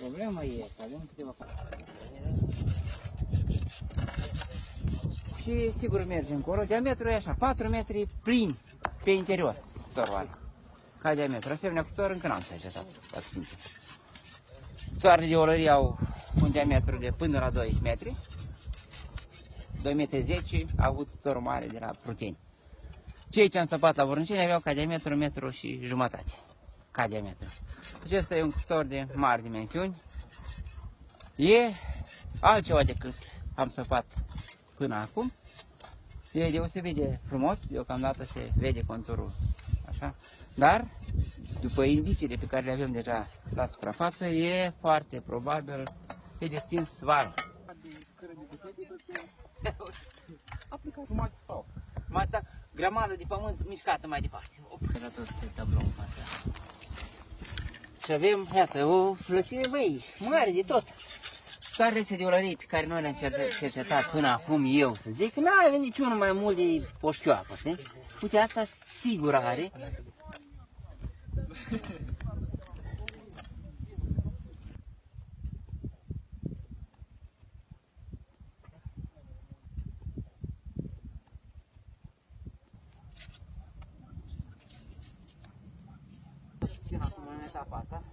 Problema e că avem câteva și sigur merge încolo. Diametrul e așa, 4 metri plin pe interior, torul ca diametru. Asemenea, cu tor încă n-am cercetat, dacă sincer. Toarele de olărie au un diametru de până la 2 metri. 2 metri 10 a avut torul mare de la Pruteni. Cei ce am săpat la Vorânceni aveau ca diametru 1,5 metri. Ca diametru. Deci ăsta e un cuptor de mari dimensiuni. E altceva decât am săpat până acum. E deosebit de frumos, deocamdată se vede conturul așa, dar după indiciile pe care le avem deja la suprafață, e foarte probabil că e de stins vara. Aplicat jumătate stau. Asta, grămadă de pământ mișcată mai departe. Era tot pe tablou în față. Și avem, iată, o flățime, băi, mare de tot. Toarele de olărie pe care noi le-am cercetat până acum, eu să zic, n-a avut niciunul mai mult de o șchioapă, știi? Uite, asta sigur are. Țin acum în etapa asta.